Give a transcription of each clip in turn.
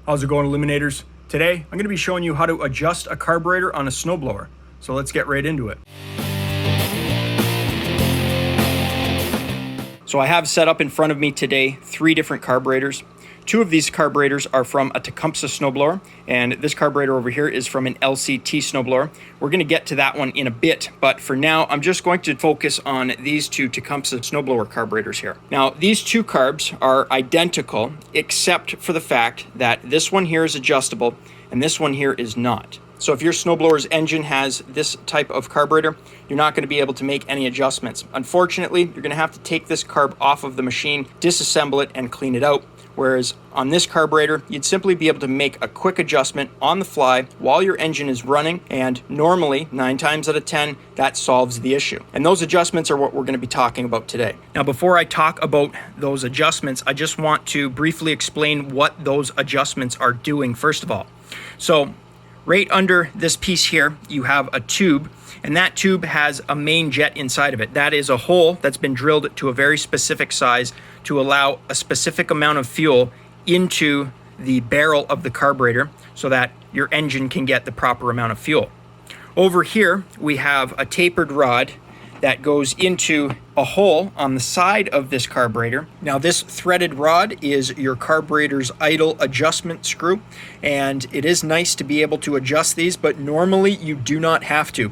How's it going, Eliminators? Today, I'm going to be showing you how to adjust a carburetor on a snowblower. So let's get right into it. So I have set up in front of me today 3 different carburetors. 2 of these carburetors are from a Tecumseh snowblower, and this carburetor over here is from an LCT snowblower. We're going to get to that one in a bit, but for now, I'm just going to focus on these 2 Tecumseh snowblower carburetors here. Now, these 2 carbs are identical, except for the fact that this one here is adjustable, and this one here is not. So if your snowblower's engine has this type of carburetor, you're not going to be able to make any adjustments. Unfortunately, you're going to have to take this carb off of the machine, disassemble it, and clean it out. Whereas on this carburetor, you'd simply be able to make a quick adjustment on the fly while your engine is running, and normally 9 times out of 10, that solves the issue. And those adjustments are what we're going to be talking about today. Now, before I talk about those adjustments, I just want to briefly explain what those adjustments are doing first of all. So right under this piece here, you have a tube, and that tube has a main jet inside of it. That is a hole that's been drilled to a very specific size to allow a specific amount of fuel into the barrel of the carburetor so that your engine can get the proper amount of fuel. Over here, we have a tapered rod that goes into a hole on the side of this carburetor. Now, this threaded rod is your carburetor's idle adjustment screw, and it is nice to be able to adjust these, but normally you do not have to.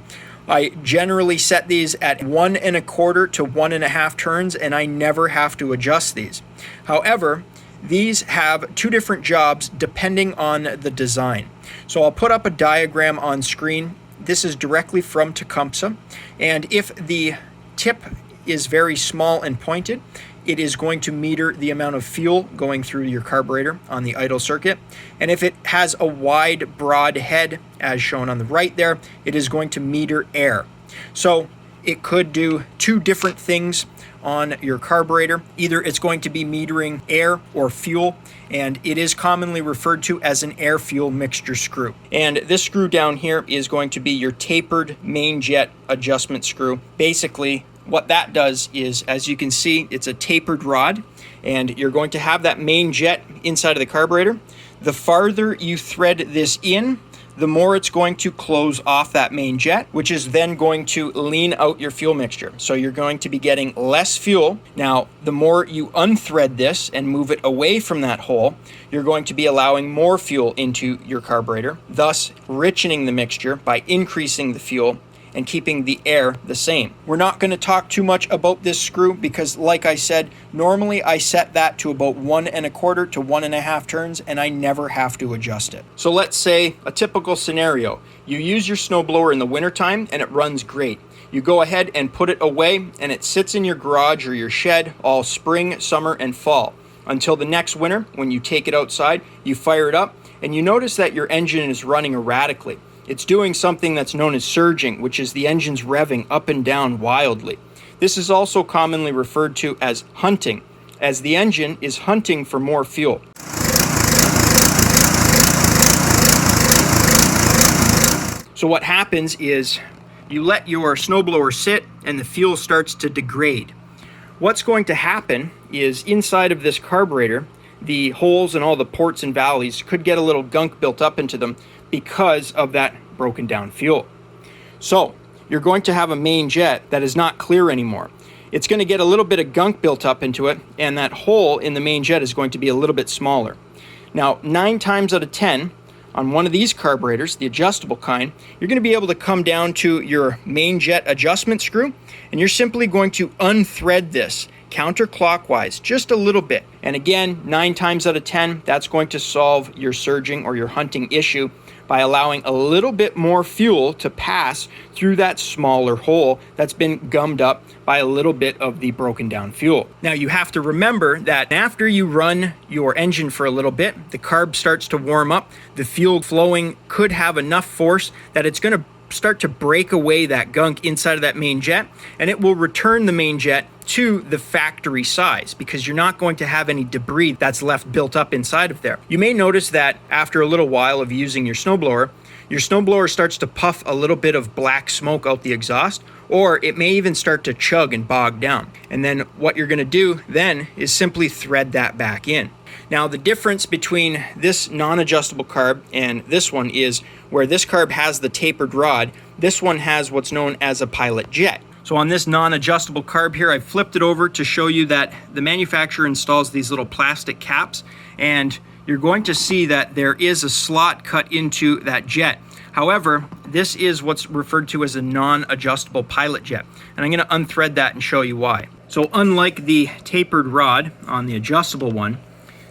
I generally set these at 1 1/4 to 1 1/2 turns, and I never have to adjust these. However, these have 2 different jobs depending on the design. So I'll put up a diagram on screen. This is directly from Tecumseh, and if the tip is very small and pointed, it is going to meter the amount of fuel going through your carburetor on the idle circuit. And if it has a wide, broad head, as shown on the right there, it is going to meter air. So it could do 2 different things on your carburetor. Either it's going to be metering air or fuel, and it is commonly referred to as an air-fuel mixture screw. And this screw down here is going to be your tapered main jet adjustment screw. Basically, what that does is, as you can see, it's a tapered rod, and you're going to have that main jet inside of the carburetor. The farther you thread this in, the more it's going to close off that main jet, which is then going to lean out your fuel mixture. So you're going to be getting less fuel. Now, the more you unthread this and move it away from that hole, you're going to be allowing more fuel into your carburetor, thus richening the mixture by increasing the fuel and keeping the air the same. We're not going to talk too much about this screw because, like I said, normally I set that to about 1 1/4 to 1 1/2 turns, and I never have to adjust it. So let's say a typical scenario. You use your snowblower in the wintertime and it runs great. You go ahead and put it away, and it sits in your garage or your shed all spring, summer, and fall until the next winter when you take it outside, you fire it up, and you notice that your engine is running erratically. It's doing something that's known as surging, which is the engine's revving up and down wildly. This is also commonly referred to as hunting, as the engine is hunting for more fuel. So what happens is you let your snowblower sit and the fuel starts to degrade. What's going to happen is inside of this carburetor, the holes and all the ports and valleys could get a little gunk built up into them because of that broken down fuel. So you're going to have a main jet that is not clear anymore. It's going to get a little bit of gunk built up into it, and that hole in the main jet is going to be a little bit smaller. Now, 9 times out of 10, on one of these carburetors, the adjustable kind, you're going to be able to come down to your main jet adjustment screw, and you're simply going to unthread this counterclockwise just a little bit. And again, 9 times out of 10, that's going to solve your surging or your hunting issue by allowing a little bit more fuel to pass through that smaller hole that's been gummed up by a little bit of the broken down fuel. Now, you have to remember that after you run your engine for a little bit, the carb starts to warm up, the fuel flowing could have enough force that it's going to start to break away that gunk inside of that main jet, and it will return the main jet to the factory size because you're not going to have any debris that's left built up inside of there. You may notice that after a little while of using your snowblower starts to puff a little bit of black smoke out the exhaust, or it may even start to chug and bog down. And then what you're going to do then is simply thread that back in. Now the difference between this non-adjustable carb and this one is where this carb has the tapered rod, this one has what's known as a pilot jet. So on this non-adjustable carb here, I flipped it over to show you that the manufacturer installs these little plastic caps, and you're going to see that there is a slot cut into that jet. However, this is what's referred to as a non-adjustable pilot jet, and I'm going to unthread that and show you why. So unlike the tapered rod on the adjustable one,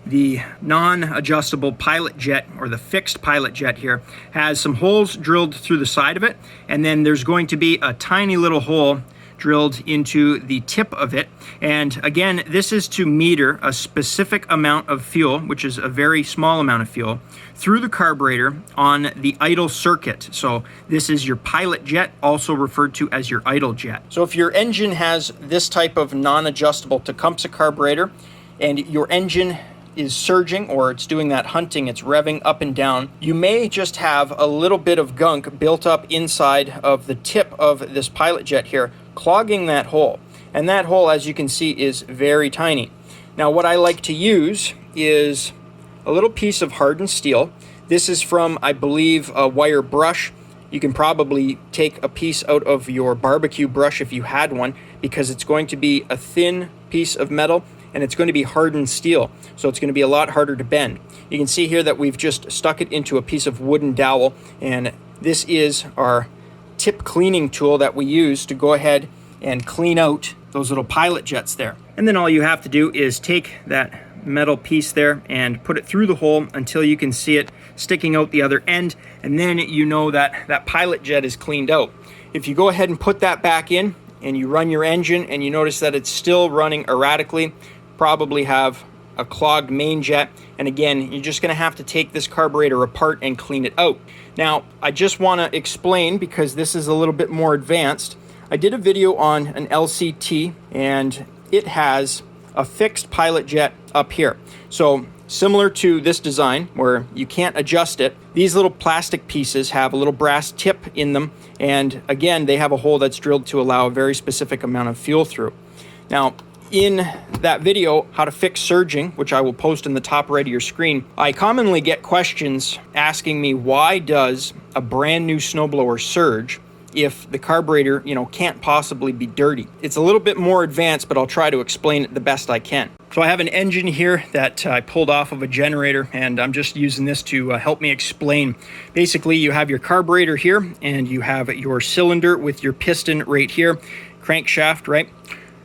the non-adjustable pilot jet, or the fixed pilot jet here, has some holes drilled through the side of it, and then there's going to be a tiny little hole drilled into the tip of it. And again, this is to meter a specific amount of fuel, which is a very small amount of fuel, through the carburetor on the idle circuit. So this is your pilot jet, also referred to as your idle jet. So if your engine has this type of non-adjustable Tecumseh carburetor and your engine is surging, or it's doing that hunting, it's revving up and down, you may just have a little bit of gunk built up inside of the tip of this pilot jet here, clogging that hole. And that hole, as you can see, is very tiny. Now what I like to use is a little piece of hardened steel. This is from, I believe, a wire brush. You can probably take a piece out of your barbecue brush if you had one, because it's going to be a thin piece of metal and it's going to be hardened steel, so it's going to be a lot harder to bend. You can see here that we've just stuck it into a piece of wooden dowel, and this is our tip cleaning tool that we use to go ahead and clean out those little pilot jets there. And then all you have to do is take that metal piece there and put it through the hole until you can see it sticking out the other end, and then you know that that pilot jet is cleaned out. If you go ahead and put that back in and you run your engine and you notice that it's still running erratically, probably have a clogged main jet, and again, you're just going to have to take this carburetor apart and clean it out. Now, I just want to explain, because this is a little bit more advanced, I did a video on an LCT, and it has a fixed pilot jet up here. So similar to this design where you can't adjust it, these little plastic pieces have a little brass tip in them, and again, they have a hole that's drilled to allow a very specific amount of fuel through. Now, in that video, how to fix surging, which I will post in the top right of your screen, I commonly get questions asking me, why does a brand new snowblower surge if the carburetor, can't possibly be dirty? It's a little bit more advanced, but I'll try to explain it the best I can. So I have an engine here that I pulled off of a generator, and I'm just using this to help me explain. Basically, you have your carburetor here, and you have your cylinder with your piston right here, crankshaft, right?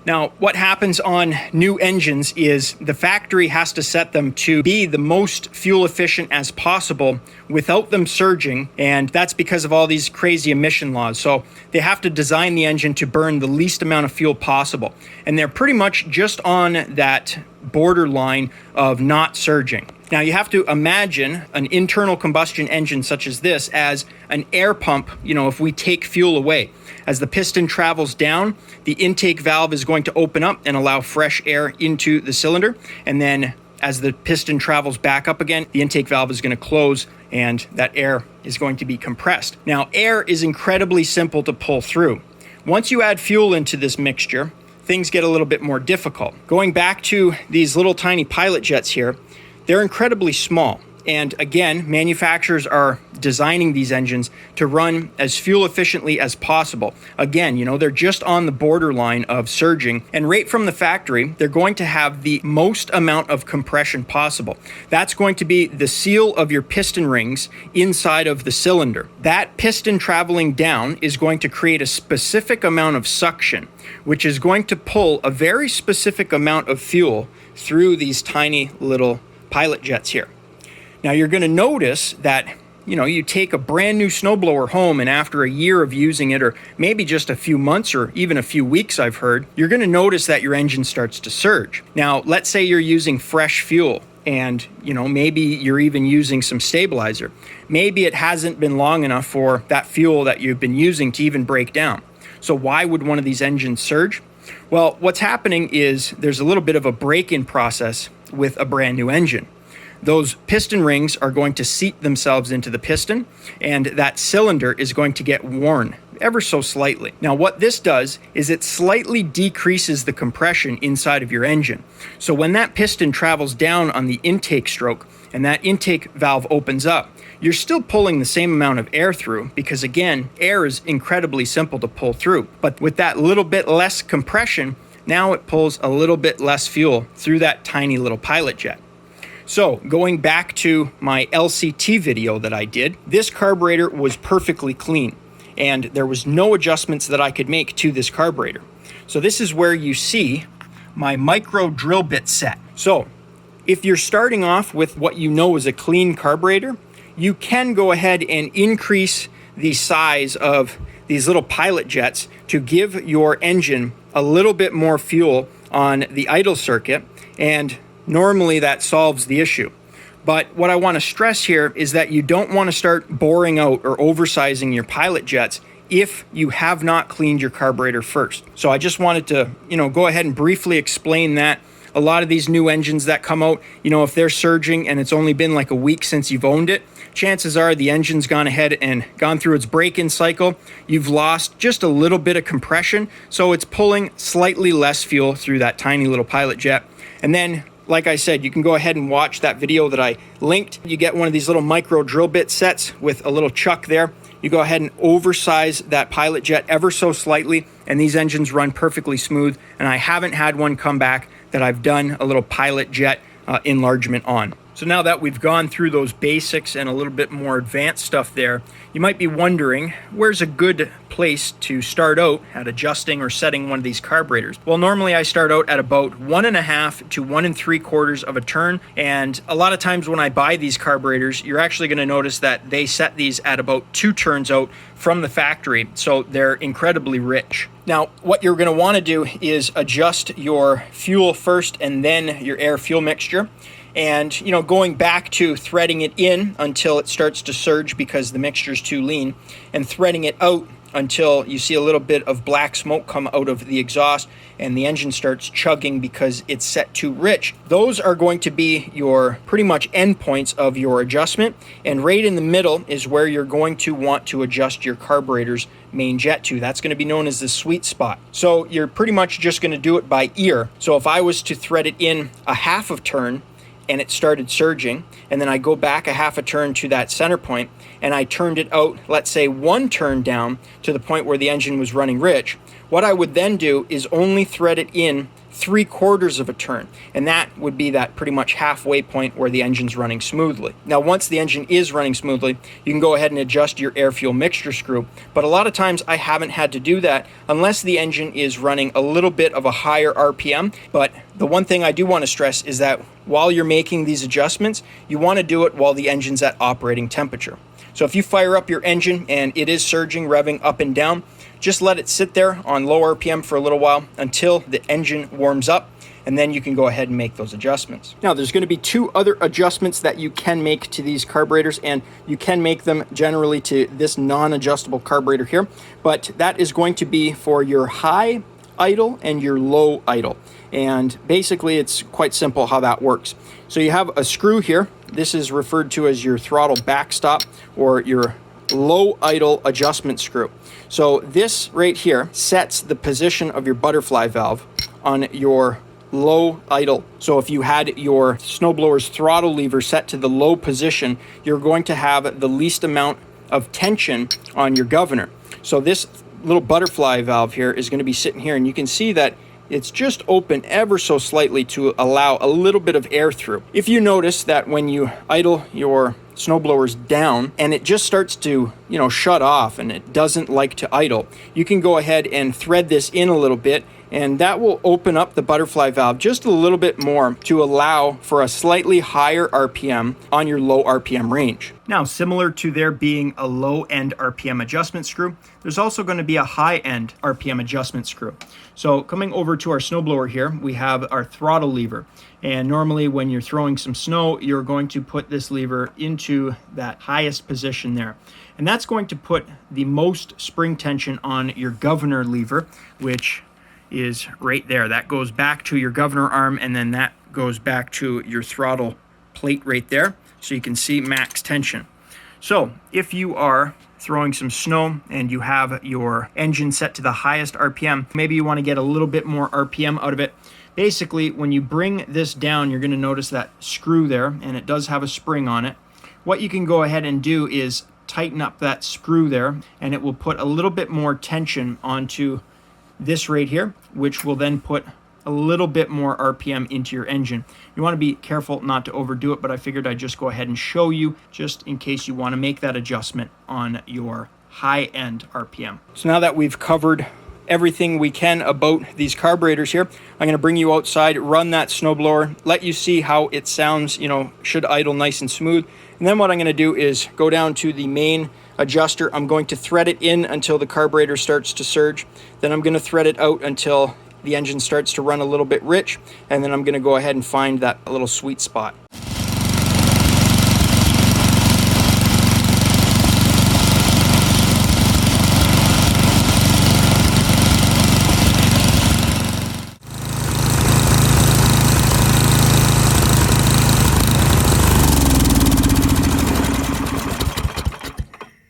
Now, what happens on new engines is the factory has to set them to be the most fuel efficient as possible without them surging, and that's because of all these crazy emission laws. So they have to design the engine to burn the least amount of fuel possible, and they're pretty much just on that borderline of not surging. Now, you have to imagine an internal combustion engine such as this as an air pump, if we take fuel away. As the piston travels down, the intake valve is going to open up and allow fresh air into the cylinder. And then as the piston travels back up again, the intake valve is going to close and that air is going to be compressed. Now, air is incredibly simple to pull through. Once you add fuel into this mixture, things get a little bit more difficult. Going back to these little tiny pilot jets here, they're incredibly small. And again, manufacturers are designing these engines to run as fuel efficiently as possible. Again, they're just on the borderline of surging. And right from the factory, they're going to have the most amount of compression possible. That's going to be the seal of your piston rings inside of the cylinder. That piston traveling down is going to create a specific amount of suction, which is going to pull a very specific amount of fuel through these tiny little pilot jets here. Now, you're going to notice that, you take a brand new snowblower home, and after a year of using it, or maybe just a few months or even a few weeks, I've heard, you're going to notice that your engine starts to surge. Now, let's say you're using fresh fuel, and, maybe you're even using some stabilizer. Maybe it hasn't been long enough for that fuel that you've been using to even break down. So why would one of these engines surge? Well, what's happening is there's a little bit of a break-in process with a brand new engine. Those piston rings are going to seat themselves into the piston, and that cylinder is going to get worn ever so slightly. Now what this does is it slightly decreases the compression inside of your engine. So when that piston travels down on the intake stroke and that intake valve opens up, you're still pulling the same amount of air through because, again, air is incredibly simple to pull through. But with that little bit less compression, now it pulls a little bit less fuel through that tiny little pilot jet. So going back to my LCT video that I did, this carburetor was perfectly clean and there was no adjustments that I could make to this carburetor. So this is where you see my micro drill bit set. So if you're starting off with what you know is a clean carburetor, you can go ahead and increase the size of these little pilot jets to give your engine a little bit more fuel on the idle circuit, and normally that solves the issue. But what I want to stress here is that you don't want to start boring out or oversizing your pilot jets if you have not cleaned your carburetor first. So I just wanted to, go ahead and briefly explain that. A lot of these new engines that come out, if they're surging and it's only been like a week since you've owned it, chances are the engine's gone ahead and gone through its break-in cycle. You've lost just a little bit of compression, so it's pulling slightly less fuel through that tiny little pilot jet. And then, like I said, you can go ahead and watch that video that I linked. You get one of these little micro drill bit sets with a little chuck there. You go ahead and oversize that pilot jet ever so slightly, and these engines run perfectly smooth. And I haven't had one come back that I've done a little pilot jet enlargement on. So now that we've gone through those basics and a little bit more advanced stuff there, you might be wondering, where's a good place to start out at adjusting or setting one of these carburetors? Well, normally I start out at about 1.5 to 1 3/4 of a turn. And a lot of times when I buy these carburetors, you're actually going to notice that they set these at about 2 turns out from the factory. So they're incredibly rich. Now, what you're going to want to do is adjust your fuel first and then your air fuel mixture. And, going back to threading it in until it starts to surge because the mixture's too lean, and threading it out until you see a little bit of black smoke come out of the exhaust and the engine starts chugging because it's set too rich. Those are going to be your pretty much endpoints of your adjustment, and right in the middle is where you're going to want to adjust your carburetor's main jet to. That's going to be known as the sweet spot. So you're pretty much just going to do it by ear. So if I was to thread it in a half of turn and it started surging, and then I go back a half a turn to that center point and I turned it out, let's say 1 turn down to the point where the engine was running rich, what I would then do is only thread it in 3/4 of a turn, and that would be that pretty much halfway point where the engine's running smoothly. Now once the engine is running smoothly, you can go ahead and adjust your air fuel mixture screw, but a lot of times I haven't had to do that unless the engine is running a little bit of a higher RPM. But the one thing I do want to stress is that while you're making these adjustments, you want to do it while the engine's at operating temperature. So if you fire up your engine and it is surging, revving up and down, just let it sit there on low RPM for a little while until the engine warms up, and then you can go ahead and make those adjustments. Now, there's going to be 2 other adjustments that you can make to these carburetors, and you can make them generally to this non-adjustable carburetor here, but that is going to be for your high idle and your low idle. And basically, it's quite simple how that works. So you have a screw here. This is referred to as your throttle backstop or your low idle adjustment screw. So this right here sets the position of your butterfly valve on your low idle. So if you had your snowblower's throttle lever set to the low position, you're going to have the least amount of tension on your governor. So this little butterfly valve here is going to be sitting here, and you can see that it's just open ever so slightly to allow a little bit of air through. If you notice that when you idle your snowblowers down and it just starts to, shut off and it doesn't like to idle, you can go ahead and thread this in a little bit, and that will open up the butterfly valve just a little bit more to allow for a slightly higher RPM on your low RPM range. Now, similar to there being a low end RPM adjustment screw, there's also going to be a high end RPM adjustment screw. So coming over to our snowblower here, we have our throttle lever. And normally when you're throwing some snow, you're going to put this lever into that highest position there. And that's going to put the most spring tension on your governor lever, which is right there. That goes back to your governor arm, and then that goes back to your throttle plate right there. So you can see max tension. So if you are throwing some snow and you have your engine set to the highest RPM, maybe you want to get a little bit more RPM out of it. Basically, when you bring this down, you're going to notice that screw there, and it does have a spring on it. What you can go ahead and do is tighten up that screw there, and it will put a little bit more tension onto this right here, which will then put a little bit more RPM into your engine. You want to be careful not to overdo it, but I figured I'd just go ahead and show you just in case you want to make that adjustment on your high-end RPM. So now that we've covered everything we can about these carburetors here, I'm going to bring you outside, run that snowblower, let you see how it sounds, should idle nice and smooth. And then what I'm going to do is go down to the main adjuster. I'm going to thread it in until the carburetor starts to surge. Then I'm going to thread it out until the engine starts to run a little bit rich, and then I'm going to go ahead and find that little sweet spot.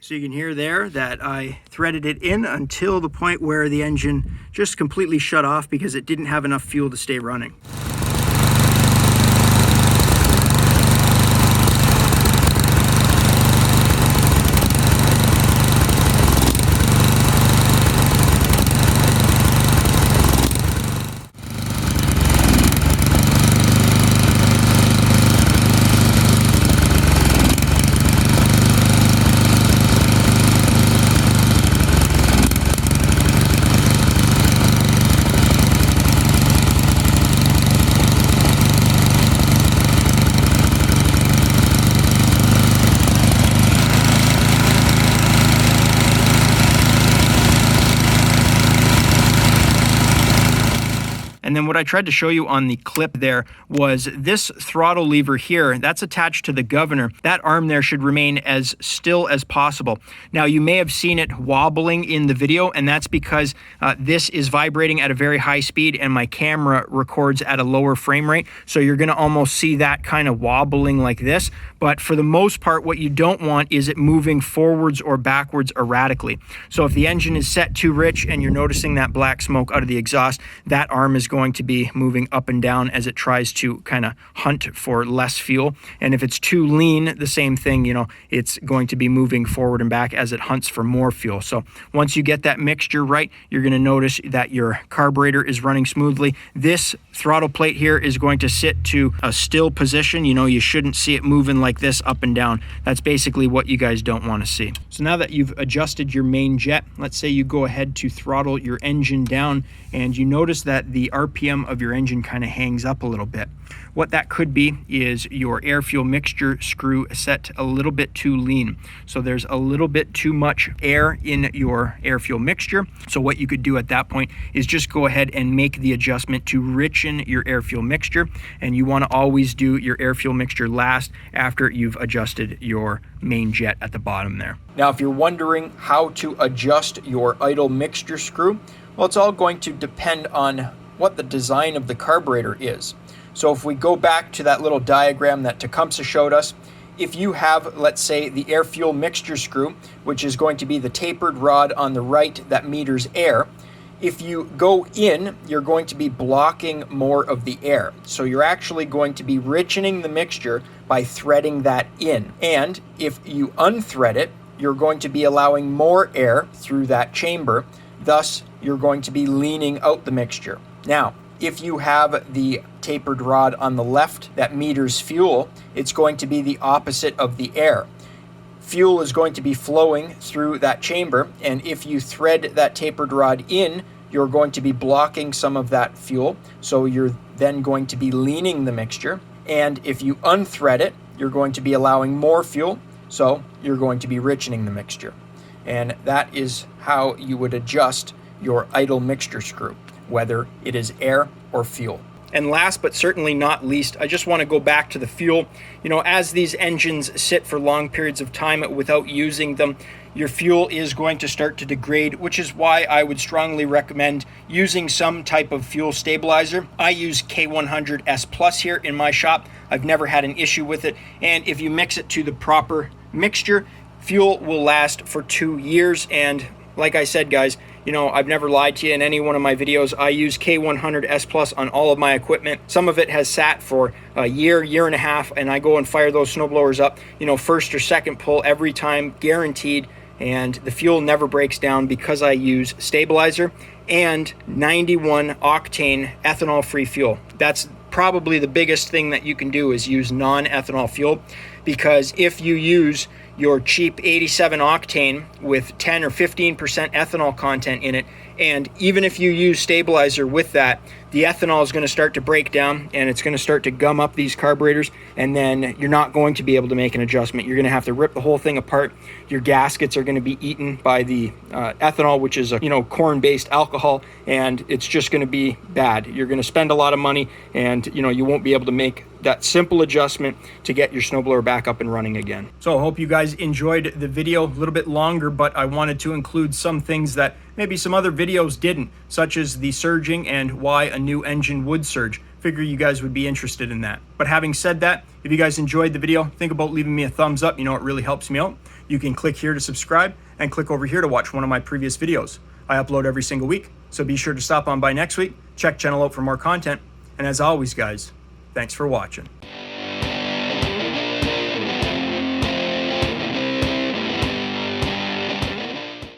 So you can hear there that I threaded it in until the point where the engine just completely shut off because it didn't have enough fuel to stay running. And then what I tried to show you on the clip there was this throttle lever here, that's attached to the governor. That arm there should remain as still as possible. Now you may have seen it wobbling in the video, and that's because this is vibrating at a very high speed and my camera records at a lower frame rate. So you're gonna almost see that kind of wobbling like this. But for the most part, what you don't want is it moving forwards or backwards erratically. So if the engine is set too rich and you're noticing that black smoke out of the exhaust, that arm is going to be moving up and down as it tries to kind of hunt for less fuel. And if it's too lean, the same thing, it's going to be moving forward and back as it hunts for more fuel. So once you get that mixture right, you're going to notice that your carburetor is running smoothly. This throttle plate here is going to sit to a still position. You shouldn't see it moving like this up and down. That's basically what you guys don't want to see. So now that you've adjusted your main jet, let's say you go ahead to throttle your engine down and you notice that the RPM of your engine kind of hangs up a little bit. What that could be is your air fuel mixture screw set a little bit too lean. So there's a little bit too much air in your air fuel mixture. So what you could do at that point is just go ahead and make the adjustment to richen your air fuel mixture. And you want to always do your air fuel mixture last after you've adjusted your main jet at the bottom there. Now, if you're wondering how to adjust your idle mixture screw, well, it's all going to depend on what the design of the carburetor is. So if we go back to that little diagram that Tecumseh showed us, if you have, let's say, the air fuel mixture screw, which is going to be the tapered rod on the right that meters air, if you go in, you're going to be blocking more of the air. So you're actually going to be richening the mixture by threading that in. And if you unthread it, you're going to be allowing more air through that chamber. Thus, you're going to be leaning out the mixture. Now, if you have the tapered rod on the left that meters fuel, it's going to be the opposite of the air. Fuel is going to be flowing through that chamber, and if you thread that tapered rod in, you're going to be blocking some of that fuel, so you're then going to be leaning the mixture. And if you unthread it, you're going to be allowing more fuel, so you're going to be richening the mixture. And that is how you would adjust your idle mixture screw, whether it is air or fuel. And last but certainly not least, I just want to go back to the fuel. As these engines sit for long periods of time without using them, your fuel is going to start to degrade, which is why I would strongly recommend using some type of fuel stabilizer. I use K100S Plus here in my shop. I've never had an issue with it. And if you mix it to the proper mixture, fuel will last for 2 years. And like I said, guys, you know, I've never lied to you in any one of my videos. I use K100S Plus on all of my equipment. Some of it has sat for a year, year and a half, and I go and fire those snowblowers up, you know, first or second pull every time, guaranteed. And the fuel never breaks down because I use stabilizer and 91 octane ethanol free fuel. That's probably the biggest thing that you can do, is use non-ethanol fuel, because if you use your cheap 87 octane with 10 or 15% ethanol content in it, and even if you use stabilizer with that, the ethanol is going to start to break down and it's going to start to gum up these carburetors, and then you're not going to be able to make an adjustment. You're going to have to rip the whole thing apart. Your gaskets are going to be eaten by the ethanol, which is a, you know, corn-based alcohol, and it's just going to be bad. You're going to spend a lot of money, and you know, you won't be able to make that simple adjustment to get your snowblower back up and running again. So I hope you guys enjoyed the video. A little bit longer, but I wanted to include some things that maybe some other videos didn't, such as the surging and why a new engine would surge. Figure you guys would be interested in that. But having said that, if you guys enjoyed the video, think about leaving me a thumbs up. You know, it really helps me out. You can click here to subscribe and click over here to watch one of my previous videos. I upload every single week, so be sure to stop on by next week. Check channel out for more content. And as always, guys, thanks for watching.